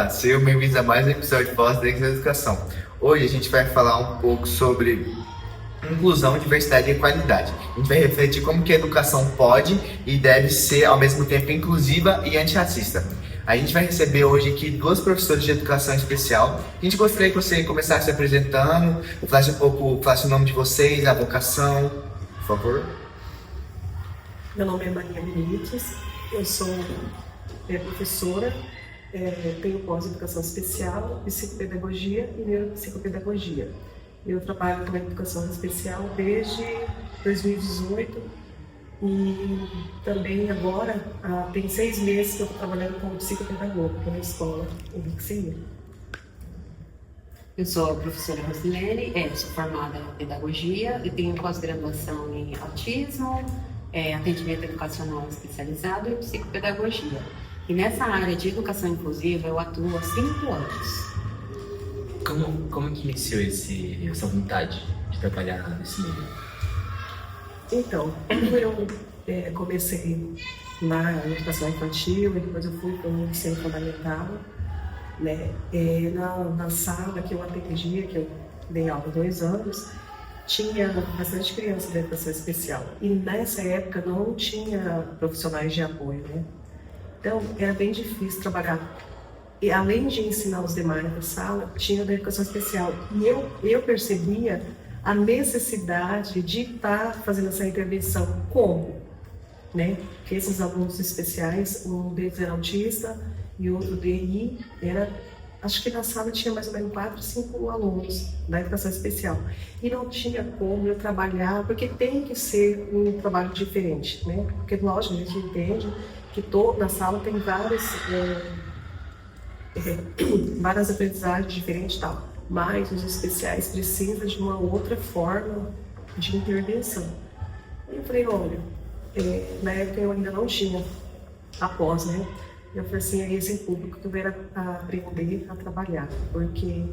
Olá, sejam bem-vindos a mais um episódio de Voz da Educação. Hoje a gente vai falar um pouco sobre inclusão, diversidade e equalidade. A gente vai refletir como que a educação pode e deve ser ao mesmo tempo inclusiva e antirracista. A gente vai receber hoje aqui duas professoras de educação especial. A gente gostaria que você começasse se apresentando, falasse o nome de vocês, a vocação, por favor. Meu nome é Maria Benites, eu sou professora, tenho pós-educação especial, psicopedagogia e neuropsicopedagogia. Eu trabalho com educação especial desde 2018 e também agora tem 6 meses que eu estou trabalhando como psicopedagoga na escola Henrique Seir. Eu sou a professora Rosilene, sou formada em pedagogia e tenho pós-graduação em autismo, atendimento educacional especializado e psicopedagogia. E nessa área de educação inclusiva eu atuo há 5 anos. Como que iniciou essa vontade de trabalhar nesse meio? Então, quando eu comecei na educação infantil e depois eu fui para o ensino fundamental, né, na sala que eu atendia, que eu dei aula há 2 anos, tinha bastante criança da educação especial. E nessa época não tinha profissionais de apoio, né? Então, era bem difícil trabalhar. E além de ensinar os demais da sala, tinha da educação especial. E eu percebia a necessidade de estar fazendo essa intervenção. Como? Né? Porque esses alunos especiais, um deles era autista e outro DI, acho que na sala tinha mais ou menos 4, 5 alunos da educação especial. E não tinha como eu trabalhar, porque tem que ser um trabalho diferente, né? Porque, lógico, a gente entende que na sala tem várias aprendizagens diferentes e tal, mas os especiais precisam de uma outra forma de intervenção. E eu falei, olha, na época eu ainda não tinha após, né? Eu falei assim, é esse público que eu quero aprender a trabalhar, porque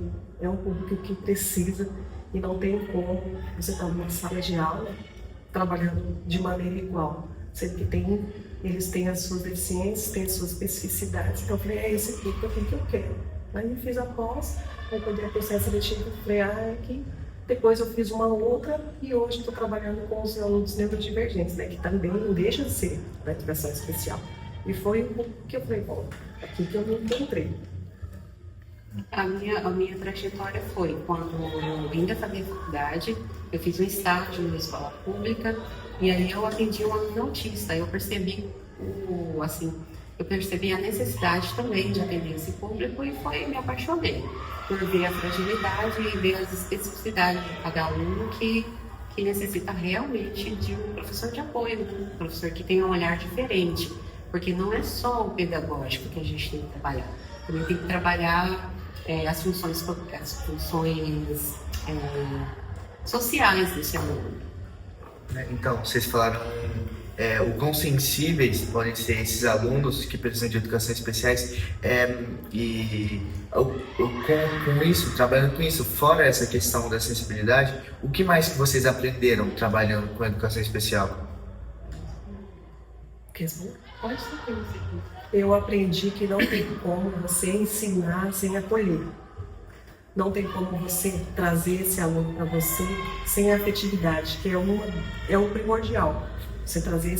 é um público que precisa e não tem como você estar numa sala de aula trabalhando de maneira igual, sendo que eles têm as suas deficiências, têm as suas especificidades. Então eu falei, é esse público aqui que eu quero. Aí eu fiz a pós, aí poder processo seletivo, eu falei, aqui. Depois eu fiz uma outra e hoje estou trabalhando com os alunos neurodivergentes, né, que também não deixa de ser da educação especial. E foi um pouco que eu falei, bom, aqui que eu me encontrei. A minha trajetória foi quando eu ainda fazia faculdade, eu fiz um estágio na escola pública e aí eu atendi um aluno autista. Eu percebi a necessidade também de atender esse público e me apaixonei por ver a fragilidade e ver as especificidades de cada aluno que necessita realmente de um professor de apoio, um professor que tenha um olhar diferente. Porque não é só o pedagógico que a gente tem que trabalhar, também tem que trabalhar as funções sociais desse aluno. Então, vocês falaram o quão sensíveis podem ser esses alunos que precisam de educação especiais trabalhando com isso, fora essa questão da sensibilidade, o que mais que vocês aprenderam trabalhando com a educação especial? Pode ser. Eu aprendi que não tem como você ensinar sem acolher. Não tem como você trazer esse aluno para você sem afetividade, que é o primordial. Você trazer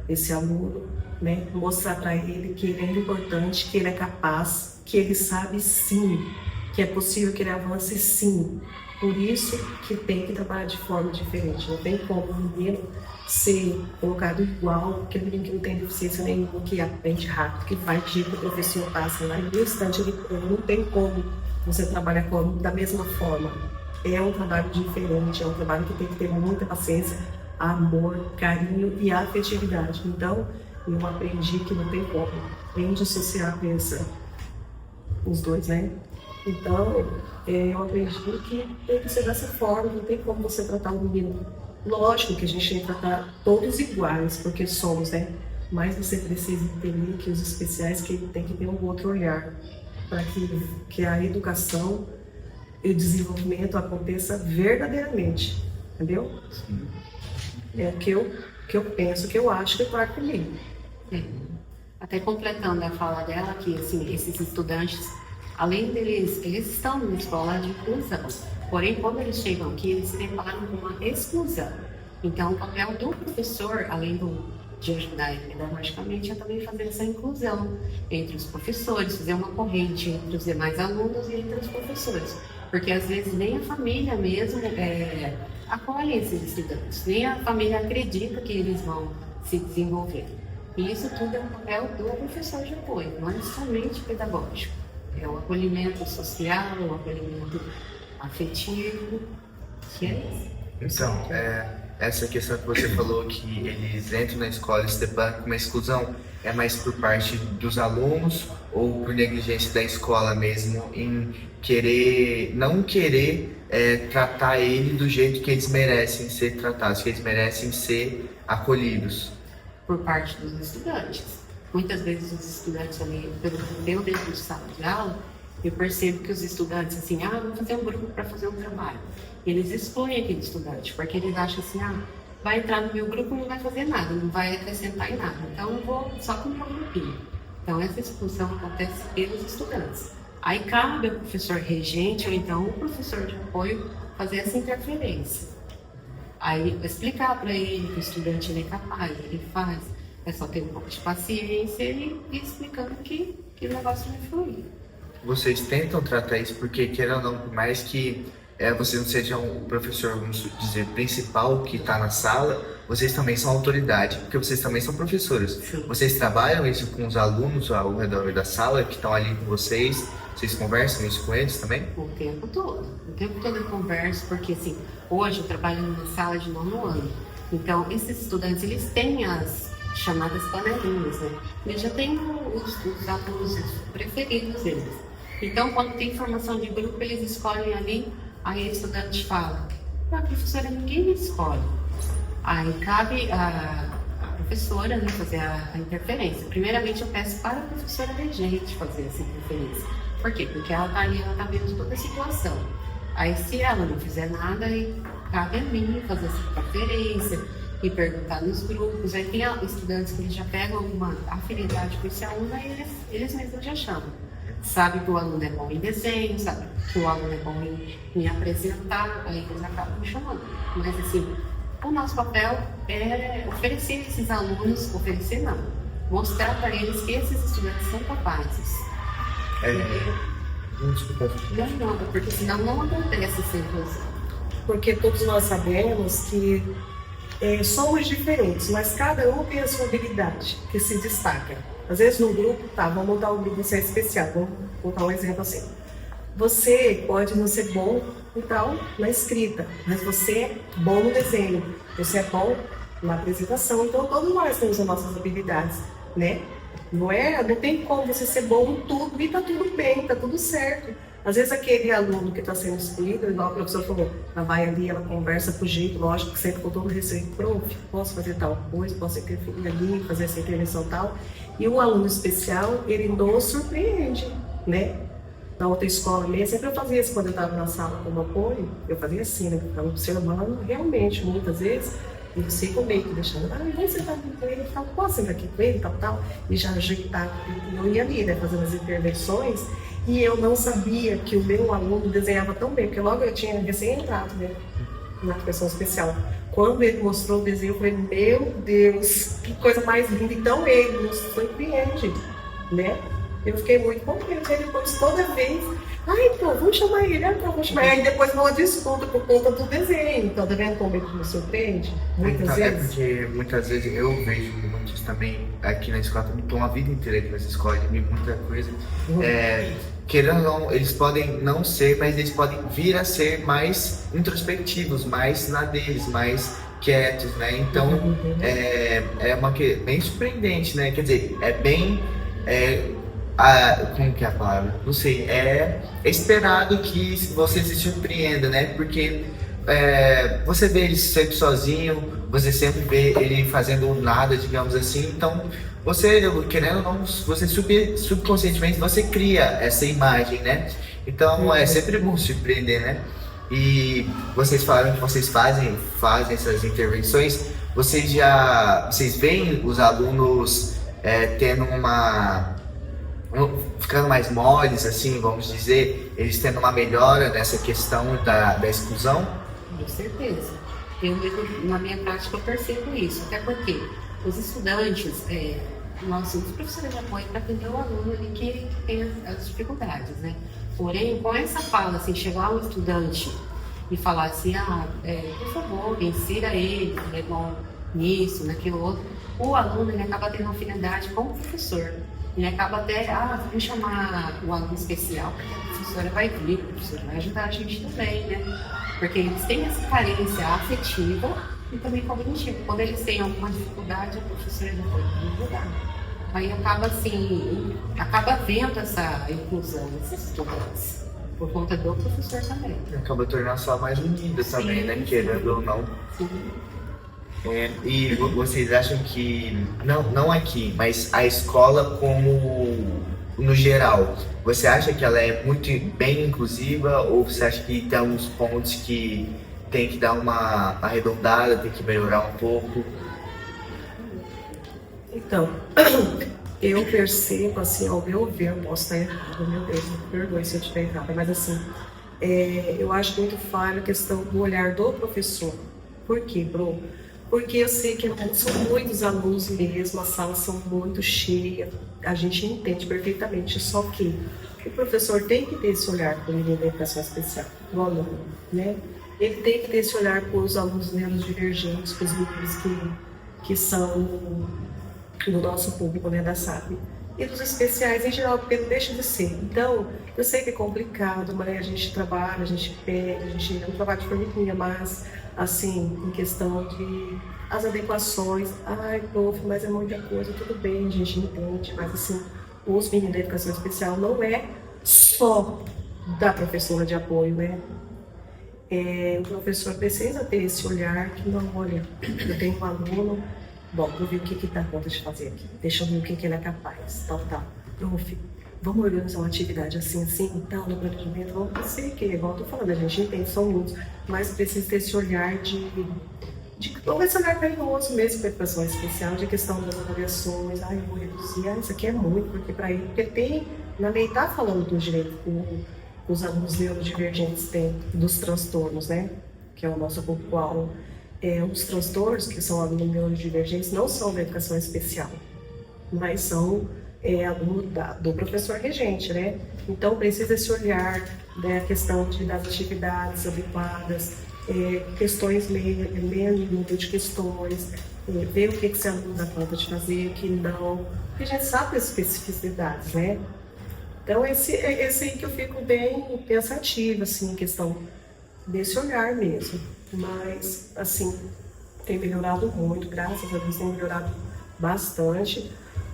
esse aluno, né, mostrar para ele que ele é importante, que ele é capaz, que ele sabe sim, que é possível que ele avance sim. Por isso que tem que trabalhar de forma diferente. Não tem como o menino ser colocado igual, aquele menino que não tem deficiência nenhuma, que aprende rápido, que vai de que o professor passa lá e no instante ele não tem como você trabalhar da mesma forma. É um trabalho diferente, é um trabalho que tem que ter muita paciência, amor, carinho e afetividade. Então, eu aprendi que não tem como nem dissociar os dois, né? Então, eu aprendi que tem que ser dessa forma, não tem como você tratar o menino. Lógico que a gente tem que tratar todos iguais, porque somos, né? Mas você precisa entender que os especiais tem que ter um outro olhar, para que a educação e o desenvolvimento aconteça verdadeiramente, entendeu? É o que eu penso, que eu acho que é claro comigo. Até completando a fala dela, que assim, esses estudantes, além deles, eles estão numa escola de inclusão. Porém, quando eles chegam aqui, eles se deparam com uma exclusão. Então, o papel do professor, além de ajudar ele pedagogicamente, é também fazer essa inclusão entre os professores, fazer uma corrente entre os demais alunos e entre os professores. Porque, às vezes, nem a família mesmo acolhe esses estudantes, nem a família acredita que eles vão se desenvolver. E isso tudo é um papel do professor de apoio, não é somente pedagógico. É o acolhimento social, o acolhimento afetivo, que é isso. Então, essa questão que você falou, que eles entram na escola e se deparam com uma exclusão, é mais por parte dos alunos ou por negligência da escola mesmo em não querer tratar ele do jeito que eles merecem ser tratados, que eles merecem ser acolhidos? Por parte dos estudantes. Muitas vezes os estudantes ali, pelo meu dentro de sala de aula, eu percebo que os estudantes assim, vamos fazer um grupo para fazer um trabalho. Eles excluem aquele estudante, porque eles acham assim, vai entrar no meu grupo e não vai fazer nada, não vai acrescentar em nada. Então eu vou só com o meu grupinho. Então essa expulsão acontece pelos estudantes. Aí cabe ao professor regente ou então o professor de apoio fazer essa interferência. Aí explicar para ele que o estudante ele é capaz, ele faz, é só ter um pouco de paciência e explicando que o negócio vai fluir. Vocês tentam tratar isso porque, querendo ou não, por mais que vocês não sejam o professor, vamos dizer, principal que está na sala, vocês também são autoridade, porque vocês também são professores. Sim. Vocês trabalham isso com os alunos ao redor da sala que estão ali com vocês? Vocês conversam isso com eles também? O tempo todo eu converso, porque assim, hoje eu trabalho numa sala de 9º ano. Então, esses estudantes, eles têm as chamadas panelinhas, né? Eles já têm os alunos preferidos deles. Então, quando tem formação de grupo, eles escolhem ali, aí o estudante fala, professora, ninguém me escolhe. Aí cabe a professora, né, fazer a interferência. Primeiramente, eu peço para a professora regente fazer essa interferência. Por quê? Porque ela está ali, ela está vendo toda a situação. Aí, se ela não fizer nada, aí cabe a mim fazer essa interferência e perguntar nos grupos. Aí tem estudantes que eles já pegam uma afinidade com esse aluno, aí eles mesmos já chamam. Sabe que o aluno é bom em desenho, sabe que o aluno é bom em apresentar, aí eles acabam me chamando. Mas assim, o nosso papel é oferecer esses alunos, mostrar para eles que esses estudantes são capazes. Desculpa. Não, porque senão não acontece essa inclusão. Porque todos nós sabemos que somos diferentes, mas cada um tem a sua habilidade que se destaca. Às vezes no grupo, vamos montar um grupo, você é especial, vamos contar um exemplo assim. Você pode não ser bom, então, na escrita, mas você é bom no desenho, você é bom na apresentação, então todos nós temos as nossas habilidades, né? Não tem como você ser bom em tudo e tá tudo bem, tá tudo certo. Às vezes aquele aluno que está sendo excluído, igual a professora falou, ela vai ali, ela conversa com jeito, lógico que sempre com todo respeito, prof, posso fazer tal coisa, posso interferir ali, fazer essa intervenção tal. E o aluno especial, ele nos surpreende, né? Na outra escola mesmo, sempre eu fazia isso quando eu estava na sala como apoio, eu fazia assim, né? Eu ficava observando realmente, muitas vezes, e você com meio que deixando, vai sentar aqui com ele, eu falo, posso sentar aqui com ele, tal, e já ajeitar, e eu ia ali, né, fazendo as intervenções, e eu não sabia que o meu aluno desenhava tão bem, porque logo eu tinha recém-entrado, né, na educação especial. Quando ele mostrou o desenho, eu falei, meu Deus, que coisa mais linda, então ele nos surpreende, né? Eu fiquei muito contente, aí depois toda vez, então, vamos chamar ele, vamos chamar ele. Aí depois não desconto por conta do desenho. Então, tá vendo como ele me surpreende? Muitas vezes. É porque muitas vezes eu vejo muitos também aqui na escola, também estou a vida inteira aqui nessa escola, e vi muita coisa. Querendo ou não, eles podem não ser, mas eles podem vir a ser mais introspectivos, mais na deles, mais quietos, né? Então, é uma que bem surpreendente, né? Quer dizer, é bem... como que é a palavra? Não sei, é esperado que você se surpreenda, né? Porque você vê ele sempre sozinho, você sempre vê ele fazendo nada, digamos assim, então você, querendo ou não, você subconscientemente você cria essa imagem, né? Então é sempre bom surpreender, né? E vocês falaram que vocês fazem essas intervenções, vocês veem os alunos tendo ficando mais moles, assim, vamos dizer, eles tendo uma melhora nessa questão da exclusão? Com certeza. Eu mesmo, na minha prática, eu percebo isso. Até porque os estudantes, nós somos professores de apoio para atender o aluno ali que tem as dificuldades, né? Porém, com essa fala, assim, chegar um estudante e falar assim, por favor, ensina ele, é bom nisso, naquilo outro, o aluno ele acaba tendo afinidade com o professor. Ele acaba até, vamos chamar o aluno especial, porque a professora vai vir, a professora vai ajudar a gente também, né? Porque eles têm essa carência afetiva e também cognitiva. Quando eles têm alguma dificuldade, a professora já pode ajudar. Aí acaba assim, acaba vendo essa inclusão desses estudantes, por conta do professor também. Acaba tornando a sala mais unida também, né? Querendo ou não. Sim. E vocês acham que, não aqui, mas a escola como no geral, você acha que ela é muito bem inclusiva ou você acha que tem alguns pontos que tem que dar uma arredondada, tem que melhorar um pouco? Então, eu percebo, assim, ao meu ver, eu posso estar errada, meu Deus, me perdoe se eu estiver errada, mas assim, eu acho muito falha a questão do olhar do professor. Por quê, Bro? Porque eu sei que são muitos alunos mesmo, as salas são muito cheias, a gente entende perfeitamente, só que o professor tem que ter esse olhar para o menino da educação especial, o aluno, né? Ele tem que ter esse olhar para os alunos neurodivergentes, para os meninos que são do nosso público, né, da SAP. E dos especiais em geral, porque não deixa de ser. Então, eu sei que é complicado, mas a gente trabalha, a gente pega, a gente não trabalha de formiguinha, mas, assim, em questão de as adequações, prof, mas é muita coisa, tudo bem, a gente entende, mas, assim, os meninos da educação especial não é só da professora de apoio, né? O professor precisa ter esse olhar que não, olha, eu tenho um aluno, bom, vou ver o que dá conta de fazer aqui. Deixa eu ver o que ele é capaz. Tal. Prof, vamos organizar uma atividade assim, tal, no planejamento. Vamos sei que, igual eu tô falando, a gente entende, são muitos, mas precisa ter esse olhar ou esse olhar carinhoso mesmo para a educação especial, de questão das avaliações. Eu vou reduzir, isso aqui é muito, porque tem, na lei tá falando do direito que os alunos neurodivergentes têm, dos transtornos, né? Que é o nosso público-alvo. Os transtornos, que são alunos neurodivergentes, não são da educação especial, mas são aluno do professor regente, né? Então, precisa esse olhar, né, a questão das atividades adequadas, questões lendo número de questões, ver o que esse aluno dá conta de fazer, o que não, porque a gente sabe as especificidades, né? Então, esse aí que eu fico bem pensativa, assim, em questão desse olhar mesmo. Mas, assim, tem melhorado muito, graças a Deus tem melhorado bastante,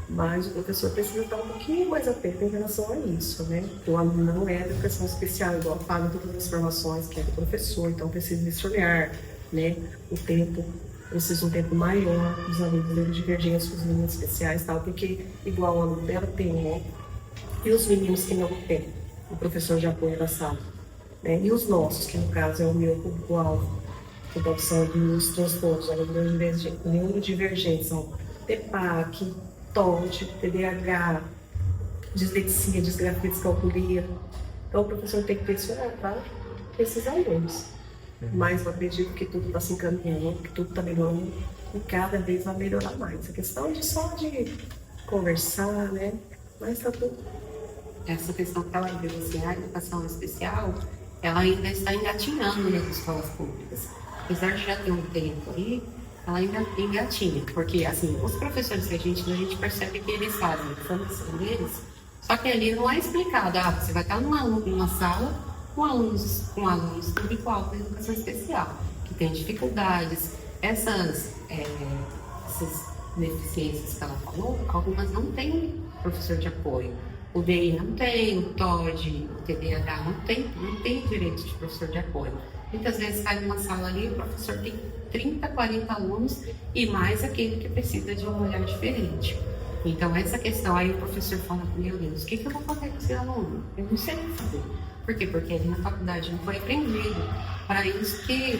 mas o professor precisa estar um pouquinho mais atento em relação a isso, né? O aluno não é de educação especial, igual fala em todas as formações que é do professor, então precisa desse olhar, né? Precisa um tempo maior dos alunos neurodivergentes, os meninos especiais e tal, porque igual o aluno dela tem, né? E os meninos que não têm, o professor de apoio da sala, né? E os nossos, que no caso é o meu público-alvo, que são dos transtornos neurodivergentes, são TEPAC, TOD, TDAH, dislexia, disgrafia, descalculia. Então o professor tem que ter esse olhar para esses alunos. Mas eu acredito que tudo está se encaminhando, que tudo está melhorando e cada vez vai melhorar mais. A questão só de conversar, né? Mas está tudo. Essa questão que ela viu, assim, a educação especial, ela ainda está engatinhando nas escolas públicas. Apesar de já ter um tempo aí, ela ainda engatinha, porque assim, os professores que a gente percebe que eles fazem a formação deles, só que ali não é explicado, você vai estar numa sala com alunos público-alvo da educação especial, que tem dificuldades, essas deficiências que ela falou, algumas não têm professor de apoio. O DI não tem, o TOD, o TDAH não tem direito de professor de apoio. Muitas vezes cai numa sala ali, o professor tem 30, 40 alunos e mais aquele que precisa de um olhar diferente. Então, essa questão aí, o professor fala, meu Deus, o que eu vou fazer com esse aluno? Eu não sei o que fazer. Por quê? Porque ali na faculdade não foi aprendido. Para isso que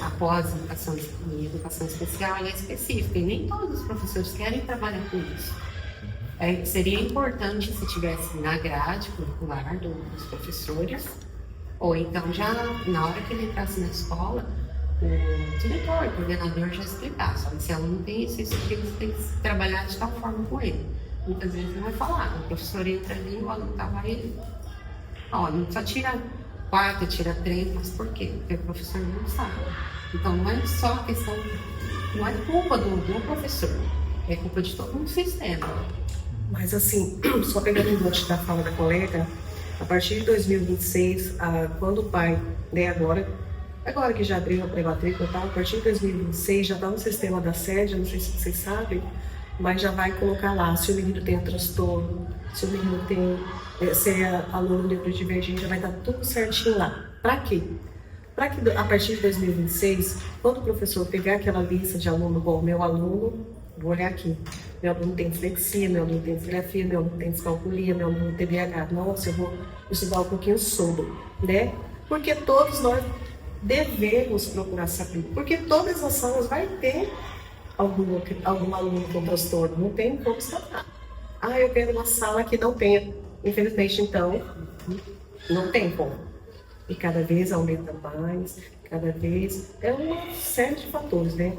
após a educação especial ela é específica e nem todos os professores querem trabalhar com isso. Seria importante se tivesse na grade curricular dos professores, ou então já na hora que ele entrasse na escola, o diretor, o coordenador já explicasse: olha, esse aluno tem isso, aqui, você tem que trabalhar de tal forma com ele. Muitas vezes não vai falar, o professor entra ali, o aluno tá lá, ele, ó, não só tira 4, tira 3, mas por quê? Porque o professor não sabe. Então não é só questão, não é culpa do professor, é culpa de todo um sistema. Mas assim, só pegando o gancho da fala da colega, a partir de 2026, quando o pai, né, agora que já abriu a pré-matrícula, tá? A partir de 2026 já está no sistema da sede, não sei se vocês sabem, mas já vai colocar lá se o menino tem um transtorno, se o menino tem, se é aluno neurodivergente, já vai estar tudo certinho lá. Para quê? Para que a partir de 2026, quando o professor pegar aquela lista de aluno, bom, meu aluno, vou olhar aqui, meu aluno tem dislexia, meu aluno tem disgrafia, meu aluno tem descalculia, meu aluno tem TDAH, nossa, eu vou estudar um pouquinho sobre, né? Porque todos nós devemos procurar saber, porque todas as salas vai ter algum aluno com transtorno, não tem como escapar. Eu quero uma sala que não tenha, infelizmente, então, não tem como. E cada vez aumenta mais, cada vez, é uma série de fatores, né?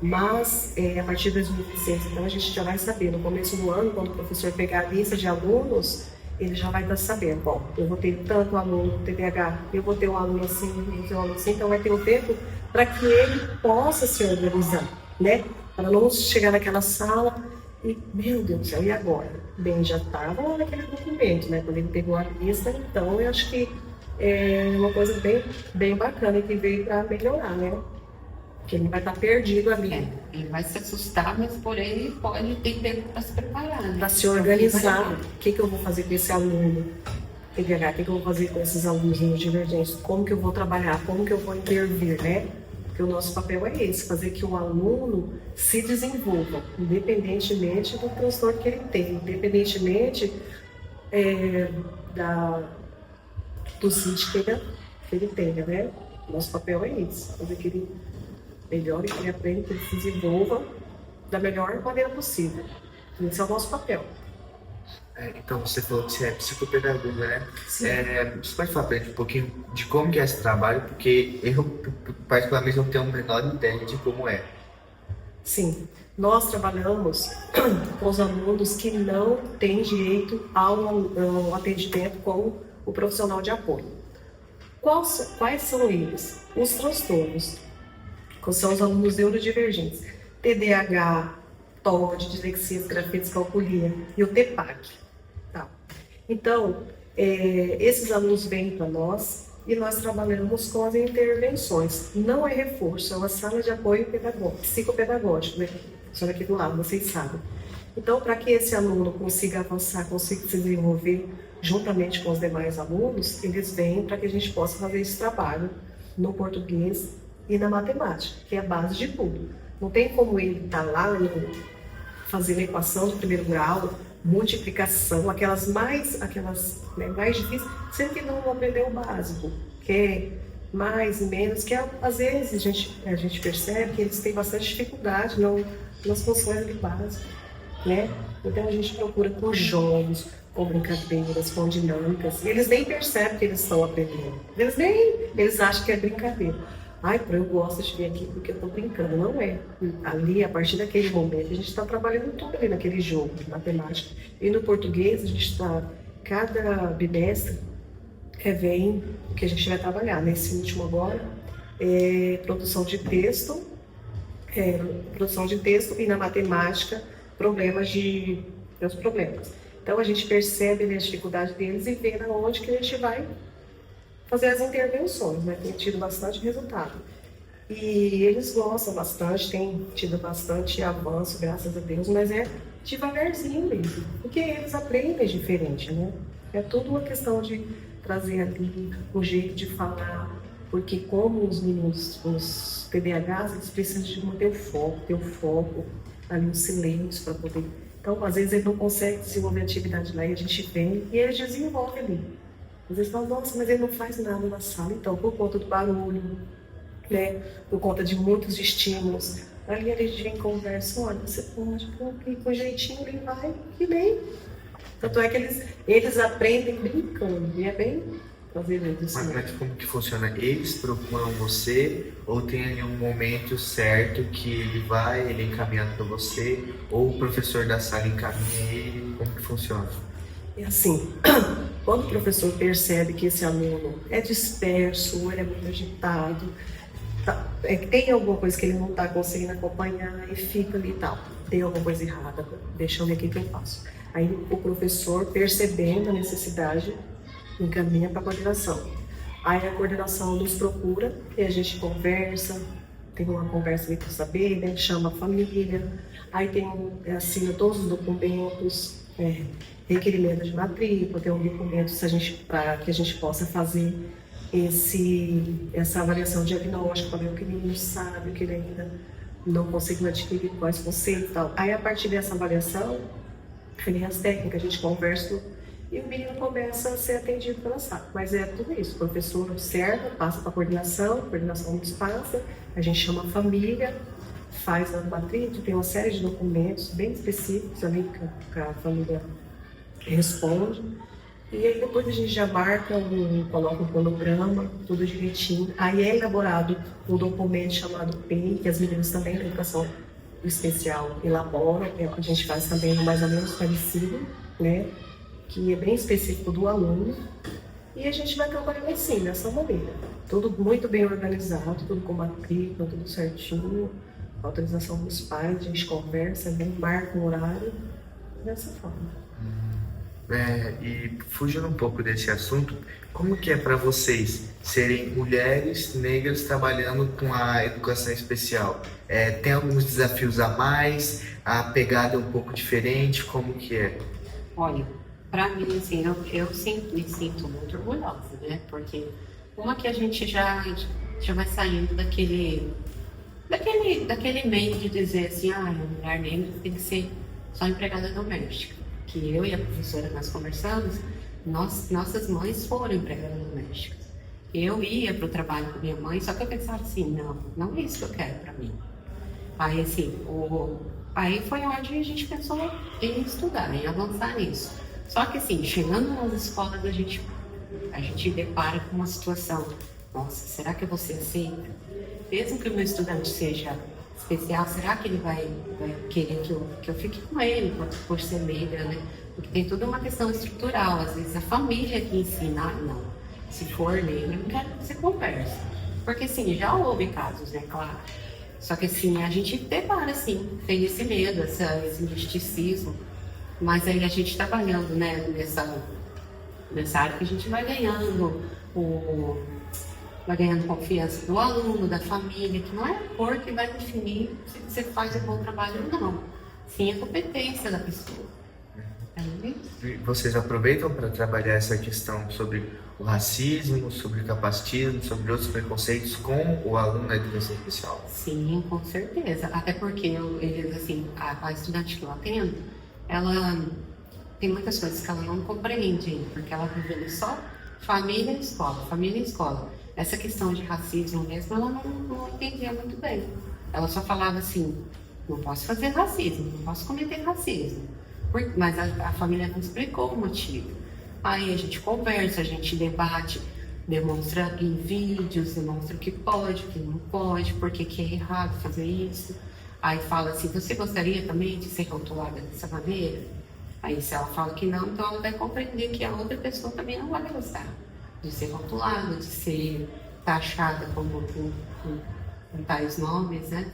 Mas, a partir de 2026, então, a gente já vai saber, no começo do ano, quando o professor pegar a lista de alunos, ele já vai estar sabendo, bom, eu vou ter tanto aluno TDAH, eu vou ter um aluno assim, eu vou ter um aluno assim, então vai ter o tempo para que ele possa se organizar, né? Para não chegar naquela sala e, meu Deus do céu, e agora? Bem, já estava naquele documento, né? Quando ele pegou a lista, então eu acho que é uma coisa bem bacana que veio para melhorar, né? Porque ele vai estar perdido ali. Ele vai se assustar, mas porém ele pode ter tempo para se preparar, né? Para se organizar. O que eu vou fazer com esse aluno TDAH? O que eu vou fazer com esses alunos neurodivergentes? Como que eu vou trabalhar? Como que eu vou intervir, né? Porque o nosso papel é esse, fazer que o aluno se desenvolva, independentemente do transtorno que ele tem, independentemente do CID que ele tenha, né? Nosso papel é esse, fazer que ele melhore, que ele aprenda, que ele se desenvolva da melhor maneira possível. Esse é o nosso papel. Então, você falou que você é psicopedagoga, né? Sim. Você pode falar pra gente um pouquinho de como que é esse trabalho? Porque eu, particularmente, não tenho a menor ideia de como é. Sim, nós trabalhamos com os alunos que não têm direito ao atendimento com o profissional de apoio. Quais são eles? Os transtornos, que são os alunos neurodivergentes, TDAH, TOD, dislexia, disgrafia, descalculia e o TEPAC. Tá. Então, esses alunos vêm para nós e nós trabalhamos com as intervenções. Não é reforço, é uma sala de apoio pedagógico, psicopedagógico, né? Só aqui do lado, vocês sabem. Então, para que esse aluno consiga avançar, consiga se desenvolver juntamente com os demais alunos, eles vêm para que a gente possa fazer esse trabalho no português e na matemática, que é a base de tudo. Não tem como ele estar lá fazendo equação de primeiro grau, multiplicação, aquelas mais difíceis, sendo que não aprendeu o básico, que é mais e menos, que às vezes a gente percebe que eles têm bastante dificuldade nas funções de básico, né? Então a gente procura com jogos, com brincadeiras, com dinâmicas, e eles nem percebem que eles estão aprendendo. Eles acham que é brincadeira. Eu gosto de vir aqui porque eu estou brincando. Não é. Ali, a partir daquele momento, a gente está trabalhando tudo ali naquele jogo de matemática. E no português, a gente está, cada bimestre, vem o que a gente vai trabalhar. Nesse último agora, produção de texto e na matemática, problemas. Então, a gente percebe a dificuldade deles e vê onde que a gente vai fazer as intervenções, né? Tem tido bastante resultado. E eles gostam bastante, tem tido bastante avanço, graças a Deus, mas é devagarzinho mesmo, porque eles aprendem diferente, né? É tudo uma questão de trazer ali o jeito de falar, porque como os meninos, os TDAHs, eles precisam de manter o foco, ali o silêncio para poder... Então, às vezes, ele não consegue desenvolver atividade lá e a gente vem e eles desenvolvem ali. Às vezes falam, nossa, mas ele não faz nada na sala. Então, por conta do barulho, né, por conta de muitos estímulos, Ali eles vêm conversa, olha, você pode, porque com jeitinho ele vai e bem. Tanto é que eles aprendem brincando, e é bem prazeroso isso. Mas como que funciona? Eles procuram você ou tem ali um momento certo que ele é encaminhado para você ou o professor da sala encaminha ele? Como que funciona? É assim, quando o professor percebe que esse aluno é disperso, ou ele é muito agitado, tem alguma coisa que ele não está conseguindo acompanhar e fica ali e tal, tem alguma coisa errada, deixa eu ver o que eu faço. Aí o professor, percebendo a necessidade, encaminha para a coordenação. Aí a coordenação nos procura e a gente conversa, tem uma conversa ali para saber, né? Chama a família, aí assina todos os documentos, requerimento de matrícula, tem um documento para que a gente possa fazer essa avaliação diagnóstica, para ver o que o menino sabe, o que ele ainda não conseguiu adquirir, quais conceitos e tal. Aí a partir dessa avaliação, as técnicas, a gente conversa e o menino começa a ser atendido pela sala. Mas é tudo isso, o professor observa, passa para a coordenação nos passa, a gente chama a família, faz a matrícula, tem uma série de documentos bem específicos ali que a família responde. E aí depois a gente já coloca um cronograma, tudo direitinho. Aí é elaborado um documento chamado PEI, que as meninas também da educação especial elaboram. A gente faz também mais ou menos parecido, né? Que é bem específico do aluno. E a gente vai trabalhando assim, dessa maneira. Tudo muito bem organizado, tudo com matrícula, tudo certinho. Autorização dos pais, a gente conversa, marca um horário, dessa forma. E fugindo um pouco desse assunto, como que é para vocês serem mulheres negras trabalhando com a educação especial? Tem alguns desafios a mais? A pegada é um pouco diferente? Como que é? Olha, para mim, assim, eu sempre me sinto muito orgulhosa, né? Porque uma que a gente já vai saindo daquele meio de dizer assim, a mulher negra tem que ser só empregada doméstica. Que eu e a professora, nós conversamos, nossas mães foram empregadas domésticas. Eu ia para o trabalho com minha mãe, só que eu pensava assim, não é isso que eu quero para mim. Aí, assim, aí foi onde a gente pensou em estudar, em avançar nisso. Só que, assim, chegando nas escolas, a gente depara com uma situação, nossa, será que eu vou ser aceita? Mesmo que o meu estudante seja especial, será que ele vai querer que eu fique com ele por ser negra, né? Porque tem toda uma questão estrutural, às vezes a família que ensina, não, se for negra, eu não quero que você converse. Porque, assim, já houve casos, né, claro. Só que, assim, a gente depara, assim, tem esse medo, esse misticismo, mas aí a gente trabalhando, né, nessa área que a gente vai ganhando confiança do aluno, da família, que não é a cor que vai definir se você faz um bom trabalho ou não. Sim, a competência da pessoa. E vocês aproveitam para trabalhar essa questão sobre o racismo, sobre o capacitismo, sobre outros preconceitos com o aluno da educação especial? Sim, com certeza. Até porque a estudante que eu atendo, ela tem muitas coisas que ela não compreende, porque ela vive só família e escola. Essa questão de racismo mesmo, ela não entendia muito bem. Ela só falava assim, não posso fazer racismo, não posso cometer racismo. Mas a família não explicou o motivo. Aí a gente conversa, a gente debate, demonstra em vídeos, demonstra o que pode, o que não pode, por que é errado fazer isso. Aí fala assim, você gostaria também de ser rotulada dessa maneira? Aí se ela fala que não, então ela vai compreender que a outra pessoa também não vai gostar de ser rotulada, de ser taxada com tais nomes, né?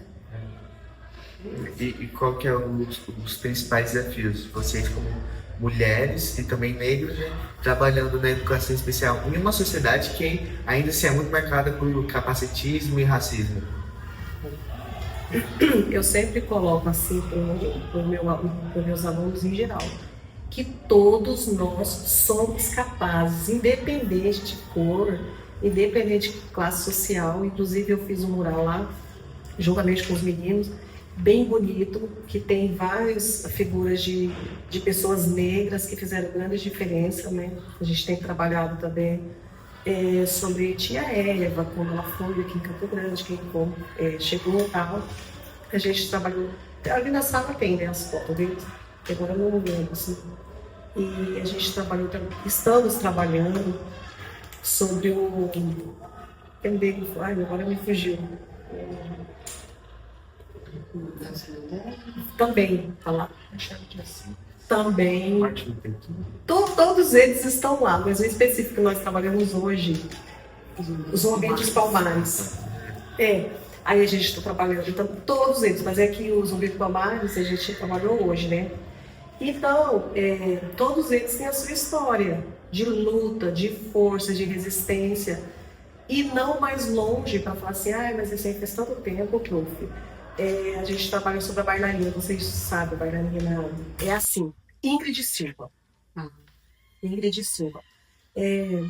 E qual que é os principais desafios? Vocês como mulheres e também negros, né, trabalhando na educação especial em uma sociedade que ainda assim é muito marcada por capacitismo e racismo. Eu sempre coloco assim para os meus alunos em geral, que todos nós somos capazes, independente de cor, independente de classe social. Inclusive eu fiz um mural lá, juntamente com os meninos, bem bonito, que tem várias figuras de pessoas negras que fizeram grande diferença, né? A gente tem trabalhado também sobre tia Eva, quando ela foi aqui em Campo Grande, chegou e tal. A gente trabalhou, ali na sala tem, né, as fotos deles, que agora eu não lembro, assim. E a gente trabalhou, estamos trabalhando sobre o... Também, ai, agora me fugiu. Também, falar. Achava que era assim. Também. Martin Luther King. Todos eles estão lá, mas o específico que nós trabalhamos hoje, os Zumbi dos Palmares. Aí a gente está trabalhando, então, todos eles, mas é que os Zumbi dos Palmares a gente trabalhou hoje, né? Então, todos eles têm a sua história de luta, de força, de resistência. E não mais longe para falar assim, mas isso aí faz tanto tempo, prof. A gente trabalha sobre a bailarina, vocês sabem, a bailarina é assim, Ingrid Silva. Ingrid Silva.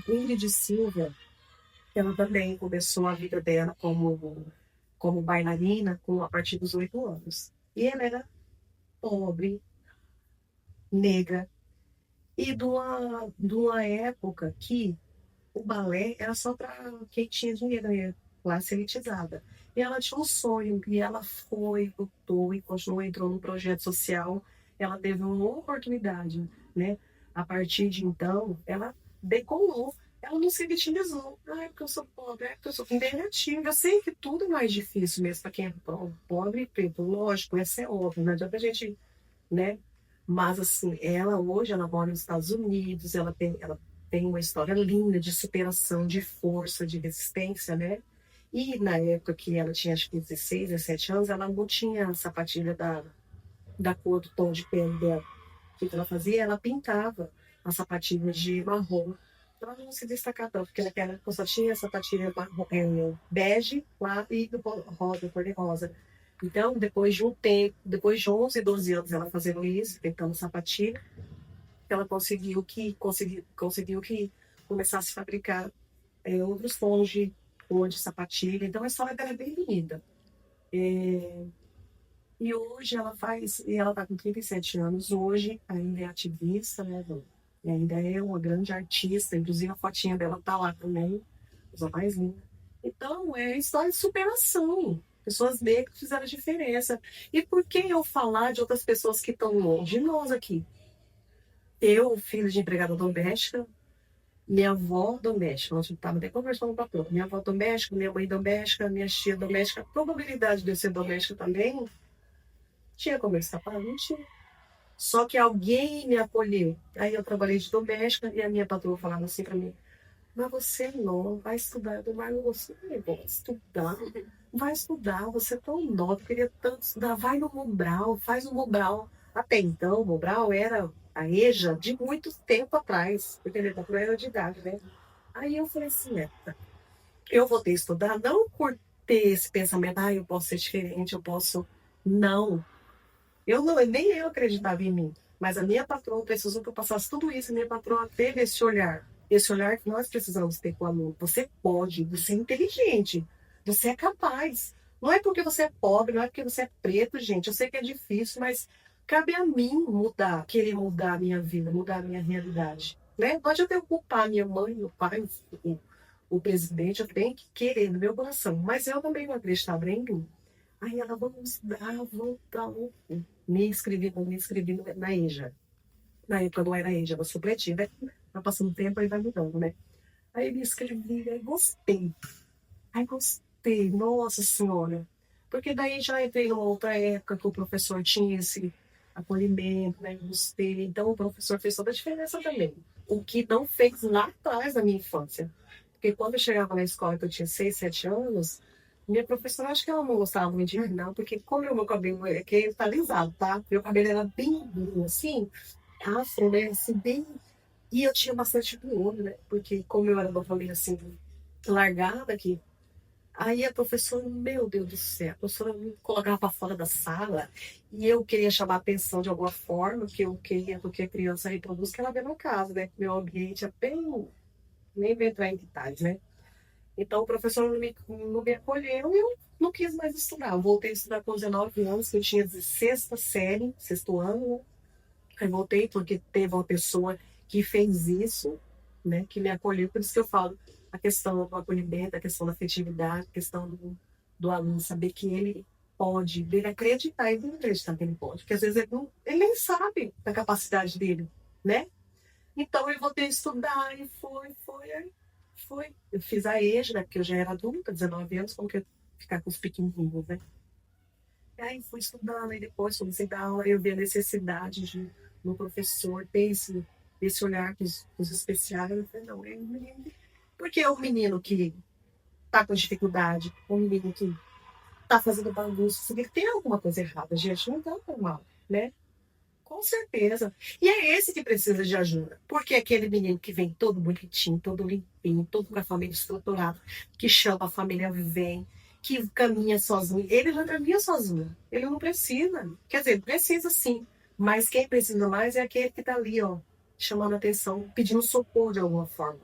Ingrid Silva, ela também começou a vida dela como bailarina a partir dos 8 anos. E ela era pobre, negra, e de uma época que o balé era só para quem tinha dinheiro, né? Classe elitizada. E ela tinha um sonho, e ela foi, lutou e continuou, entrou no projeto social. Ela teve uma oportunidade, né? A partir de então, ela decolou. Ela não se vitimizou. É porque eu sou pobre, é porque eu sou negativo. Eu sei que tudo é mais difícil mesmo para quem é pobre e preto. Lógico, essa é óbvio, não adianta a gente, né? Mas assim, ela hoje, ela mora nos Estados Unidos, ela tem uma história linda de superação, de força, de resistência, né? E na época que ela tinha acho que 16, 17 anos, ela não tinha a sapatilha da cor do tom de pele dela. O que ela fazia? Ela pintava a sapatilha de marrom. Ela não se destacava tanto, porque naquela época só tinha a sapatilha marrom, bege lá e do rosa, cor de rosa. Então, depois de um tempo, depois de 11, 12 anos ela fazendo isso, tentando sapatilha, ela conseguiu que começasse a fabricar outros tons de cor de sapatilha. Então a história dela é bem linda. E hoje ela está com 37 anos, hoje ainda é ativista, né? E ainda é uma grande artista, inclusive a fotinha dela tá lá também, coisa mais linda. Então é história de superação. Pessoas negras fizeram a diferença. E por que eu falar de outras pessoas que estão longe de nós aqui? Eu, filho de empregada doméstica, minha avó doméstica, nós estávamos até conversando com o patrão, minha avó doméstica, minha mãe doméstica, minha tia doméstica, a probabilidade de eu ser doméstica também, tinha como eu escapar? Não tinha. Só que alguém me acolheu. Aí eu trabalhei de doméstica e a minha patroa falava assim para mim, mas você não vai estudar, eu não você vou estudar, vai estudar, você é tão nova, eu queria tanto estudar, vai no Mobral, faz o Mobral. Até então, o Mobral era a EJA de muito tempo atrás, porque ele tá por era de idade, né? Aí eu falei assim, eu vou ter que estudar, não por ter esse pensamento, eu posso ser diferente, eu posso... Não. Nem eu acreditava em mim, mas a minha patroa precisou que eu passasse tudo isso, a minha patroa teve esse olhar que nós precisamos ter com o aluno. Você pode, você é inteligente, você é capaz. Não é porque você é pobre, não é porque você é preto, gente. Eu sei que é difícil, mas cabe a mim querer mudar a minha vida, mudar a minha realidade. Né? Não adianta eu culpar minha mãe, meu pai, o presidente, eu tenho que querer no meu coração. Mas eu também não acreditava em mim. Aí ela, vamos dar, me inscrevi na EJA. Na época não era EJA, era supletiva. Vai passando o tempo, aí vai mudando, né? Aí me inscrevi, aí gostei. Nossa Senhora. Porque daí já entrei numa outra época que o professor tinha esse acolhimento, né? Gostei. Então o professor fez toda a diferença também. O que não fez lá atrás da minha infância. Porque quando eu chegava na escola, que eu tinha 6, 7 anos, minha professora, acho que ela não gostava muito de mim, não, porque como o meu cabelo é que ele tá alisado, tá? Meu cabelo era bem assim, afro, né? Assim, bem... E eu tinha bastante olho, né? Porque como eu era de uma família assim, largada aqui, aí a professora, meu Deus do céu, a professora me colocava para fora da sala e eu queria chamar a atenção de alguma forma, que eu queria, porque a criança reproduz que ela vê na casa, né? Meu ambiente é bem... Nem vou entrar em detalhes, né? Então o professor não me acolheu e eu não quis mais estudar. Eu voltei a estudar com 19 anos, que eu tinha de sexta série, sexto ano. Aí voltei porque teve uma pessoa que fez isso, né, que me acolheu. Por isso que eu falo a questão do acolhimento, a questão da afetividade, a questão do aluno saber que ele pode, dele acreditar e não acreditar que ele pode. Porque às vezes ele nem sabe da capacidade dele, né? Então eu voltei a estudar e foi. Eu fiz a EJA, né? Porque eu já era adulta, 19 anos, como que eu ia ficar com os pequenininhos, né? E aí fui estudando, e depois comecei a dar aula, eu vi a necessidade de no professor ter esse olhar com os especiais. Eu falei, não, é um menino. Porque é um menino que tá com dificuldade, um menino que tá fazendo bagunça, você vê que tem alguma coisa errada, gente, não tá normal, né? Com certeza. E é esse que precisa de ajuda. Porque aquele menino que vem todo bonitinho, todo limpinho, todo com a família estruturada, que chama a família, vem, que caminha sozinho. Ele já caminha sozinho. Ele não precisa. Quer dizer, precisa sim. Mas quem precisa mais é aquele que tá ali, ó, chamando atenção, pedindo socorro de alguma forma,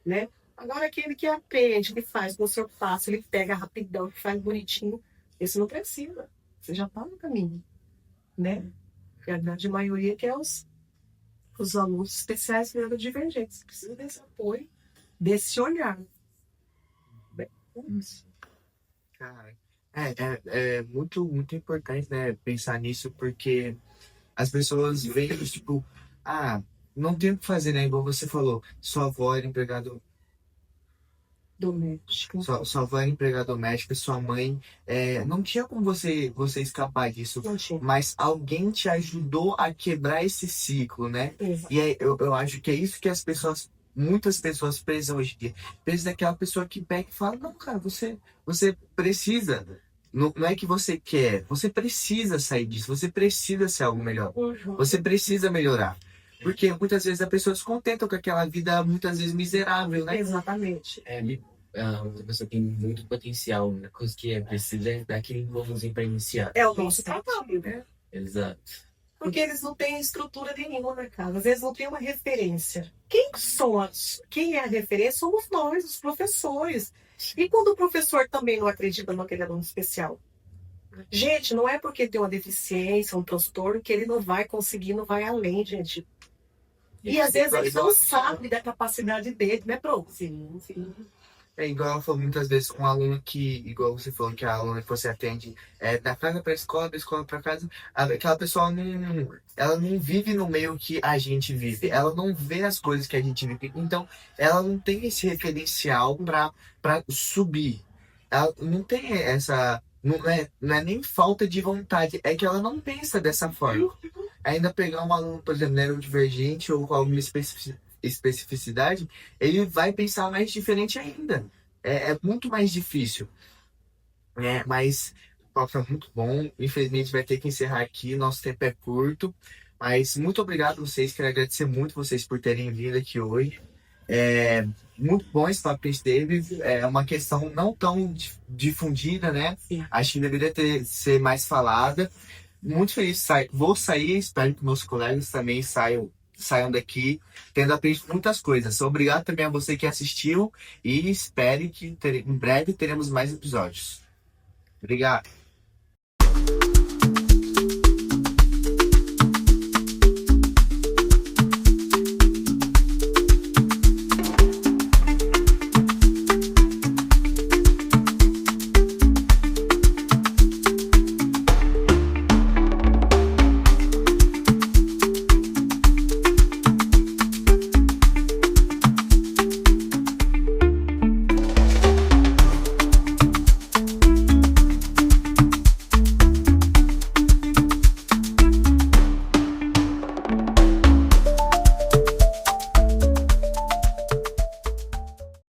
né? Agora aquele que aprende, que faz, o professor passa, ele pega rapidão, que faz bonitinho, esse não precisa. Você já tá no caminho, né? E a grande maioria que é os alunos especiais neurodivergentes. Precisa desse apoio, desse olhar. Bem, é isso. Cara, é muito, muito importante, né, pensar nisso, porque as pessoas veem, tipo, não tem o que fazer, né? Igual você falou, sua avó era empregado, Doméstico. sua avó era empregada doméstica, sua mãe, não tinha como você escapar disso, Não tinha. mas alguém te ajudou a quebrar esse ciclo, né? Exato. E aí, eu acho que é isso que muitas pessoas precisam hoje em dia. Precisa daquela pessoa que pega e fala, não, cara, você precisa. Não é que você quer, você precisa sair disso, você precisa ser algo melhor. Uhum. Você precisa melhorar. Porque muitas vezes a pessoa se contenta com aquela vida, muitas vezes miserável, né? Exatamente. Uma pessoa que tem muito potencial, a coisa que precisa é dar aquele empurrãozinho para iniciar. É o nosso trabalho, né? Exato. Porque eles não têm estrutura nenhuma na casa, às vezes não tem uma referência. Quem é a referência somos nós, os professores. E quando o professor também não acredita naquele aluno especial? Gente, não é porque tem uma deficiência, um transtorno, que ele não vai conseguir, não vai além, gente. E às vezes ele não sabe da capacidade dele, né, Pro? Sim, sim. É igual ela falou muitas vezes com um aluno que, igual você falou, que a aluna que você atende da casa para a escola, da escola para casa, aquela pessoa ela não vive no meio que a gente vive, ela não vê as coisas que a gente vive, então ela não tem esse referencial para subir, ela não tem essa, não é nem falta de vontade, é que ela não pensa dessa forma. Ainda pegar um aluno, por exemplo, neurodivergente ou com alguma especificidade, ele vai pensar mais diferente ainda. É muito mais difícil. Mas o papo tá muito bom. Infelizmente vai ter que encerrar aqui. Nosso tempo é curto. Mas muito obrigado a vocês. Quero agradecer muito vocês por terem vindo aqui hoje. Muito bom esse papo que a gente teve. É uma questão não tão difundida, né? Sim. Acho que deveria ser mais falada. Muito feliz. Vou sair. Espero que meus colegas também saiam daqui tendo aprendido muitas coisas. Obrigado também a você que assistiu e espere que em breve teremos mais episódios. Obrigado.